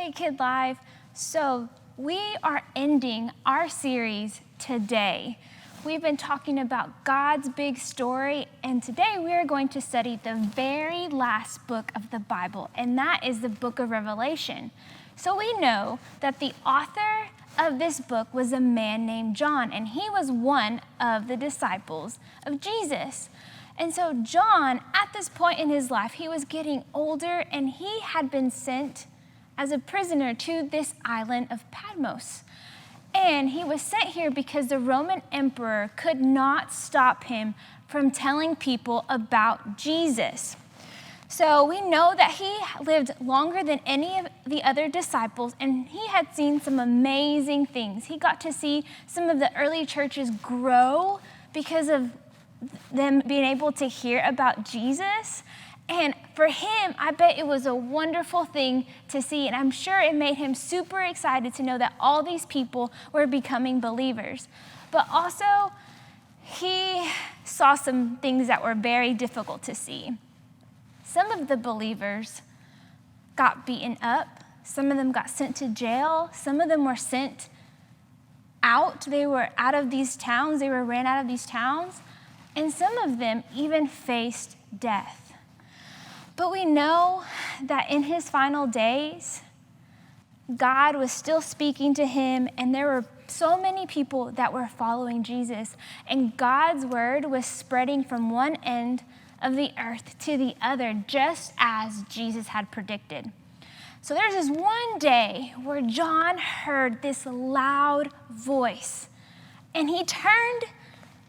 Hey Kid Live. So we are ending our series today. We've been talking about God's big story, and today we are going to study the very last book of the Bible, and that is the book of Revelation. So we know that the author of this book was a man named John, and he was one of the disciples of Jesus. And so John, at this point in his life, he was getting older, and he had been sent as a prisoner to this island of Patmos. And he was sent here because the Roman emperor could not stop him from telling people about Jesus. So we know that he lived longer than any of the other disciples, and he had seen some amazing things. He got to see some of the early churches grow because of them being able to hear about Jesus. And for him, I bet it was a wonderful thing to see, and I'm sure it made him super excited to know that all these people were becoming believers. But also, he saw some things that were very difficult to see. Some of the believers got beaten up. Some of them got sent to jail. Some of them were sent out. They were out of these towns. They were ran out of these towns. And some of them even faced death. But we know that in his final days, God was still speaking to him, and there were so many people that were following Jesus, and God's word was spreading from one end of the earth to the other, just as Jesus had predicted. So there's this one day where John heard this loud voice, and he turned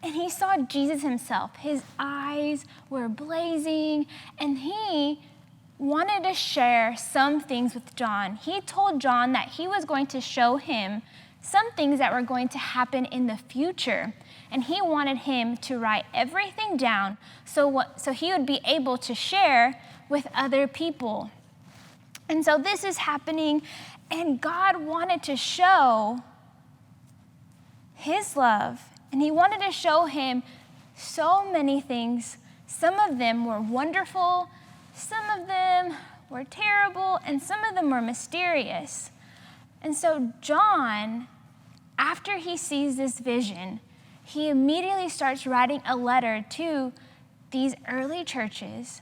and he saw Jesus himself. His eyes were blazing, and he wanted to share some things with John. He told John that he was going to show him some things that were going to happen in the future, and he wanted him to write everything down so he would be able to share with other people. And so this is happening, and God wanted to show his love. And he wanted to show him so many things. Some of them were wonderful, some of them were terrible, and some of them were mysterious. And so John, after he sees this vision, he immediately starts writing a letter to these early churches,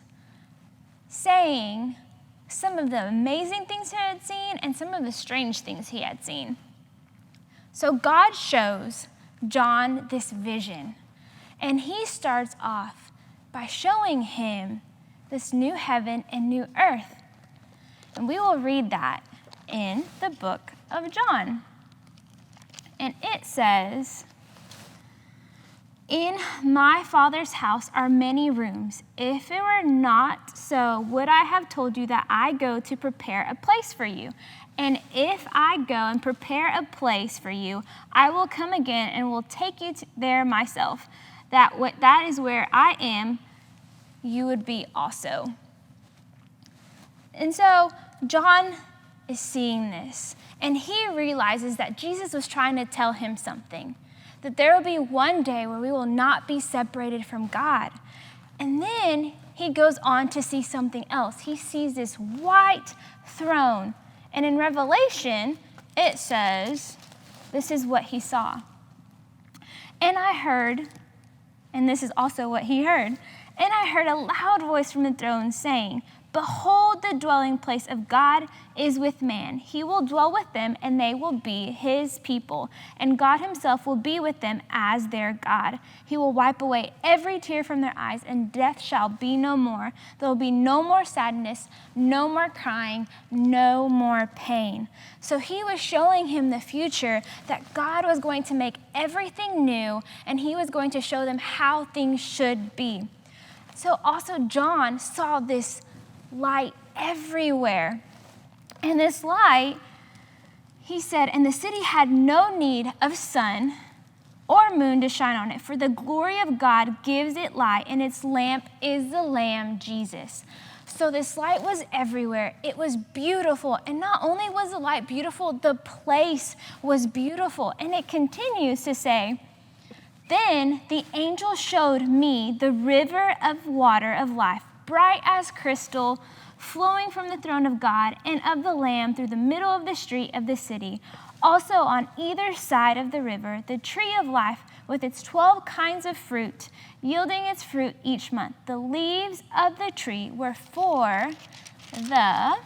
saying some of the amazing things he had seen and some of the strange things he had seen. So God shows John this vision, and he starts off by showing him this new heaven and new earth. And we will read that in the book of John. And it says, "In my Father's house are many rooms. If it were not so, would I have told you that I go to prepare a place for you? And if I go and prepare a place for you, I will come again and will take you there myself, that is where I am, you would be also." And so John is seeing this, and he realizes that Jesus was trying to tell him something, that there will be one day where we will not be separated from God. And then he goes on to see something else. He sees this white throne. And in Revelation, it says, this is what he saw. "And I heard," and this is also what he heard, "and I heard a loud voice from the throne saying, 'Behold, the dwelling place of God is with man. He will dwell with them, and they will be his people. And God himself will be with them as their God. He will wipe away every tear from their eyes, and death shall be no more. There will be no more sadness, no more crying, no more pain.'" So he was showing him the future, that God was going to make everything new, and he was going to show them how things should be. So also John saw this light everywhere. And this light, he said, "And the city had no need of sun or moon to shine on it, for the glory of God gives it light, and its lamp is the Lamb, Jesus." So this light was everywhere. It was beautiful. And not only was the light beautiful, the place was beautiful. And it continues to say, "Then the angel showed me the river of water of life, bright as crystal, flowing from the throne of God and of the Lamb through the middle of the street of the city. Also on either side of the river, the tree of life with its 12 kinds of fruit, yielding its fruit each month. The leaves of the tree were for the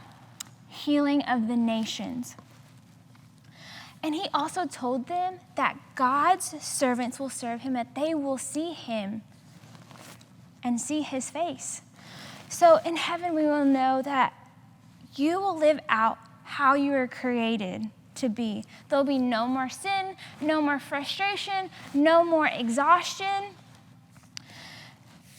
healing of the nations. And he also told them that God's servants will serve him, that they will see him and see his face. So in heaven, we will know that you will live out how you were created to be. There'll be no more sin, no more frustration, no more exhaustion.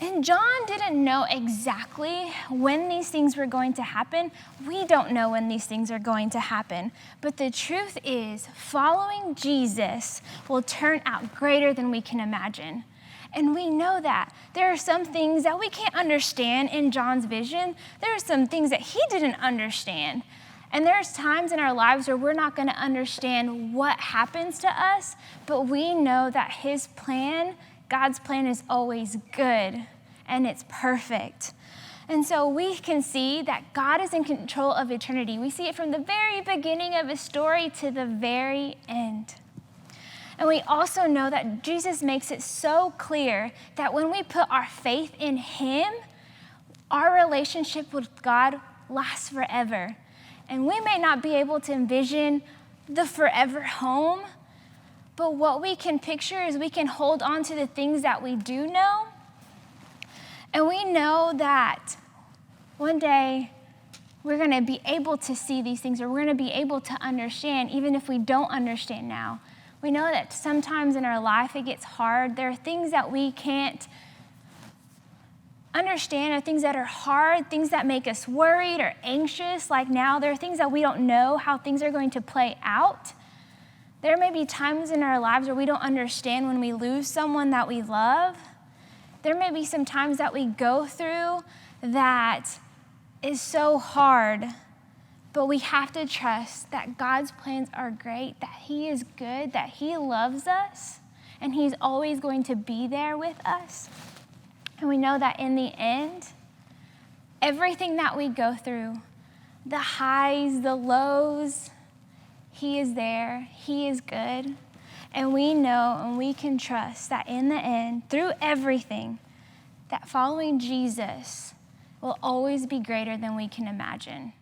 And John didn't know exactly when these things were going to happen. We don't know when these things are going to happen. But the truth is, following Jesus will turn out greater than we can imagine. And we know that. There are some things that we can't understand in John's vision. There are some things that he didn't understand. And there's times in our lives where we're not going to understand what happens to us, but we know that his plan, God's plan, is always good and it's perfect. And so we can see that God is in control of eternity. We see it from the very beginning of his story to the very end. And we also know that Jesus makes it so clear that when we put our faith in him, our relationship with God lasts forever. And we may not be able to envision the forever home, but what we can picture is we can hold on to the things that we do know. And we know that one day we're going to be able to see these things, or we're going to be able to understand, even if we don't understand now. We know that sometimes in our life it gets hard. There are things that we can't understand, or things that are hard, things that make us worried or anxious. Like now, there are things that we don't know how things are going to play out. There may be times in our lives where we don't understand when we lose someone that we love. There may be some times that we go through that is so hard, but we have to trust that God's plans are great, that he is good, that he loves us, and he's always going to be there with us. And we know that in the end, everything that we go through, the highs, the lows, he is there, he is good. And we know and we can trust that in the end, through everything, that following Jesus will always be greater than we can imagine.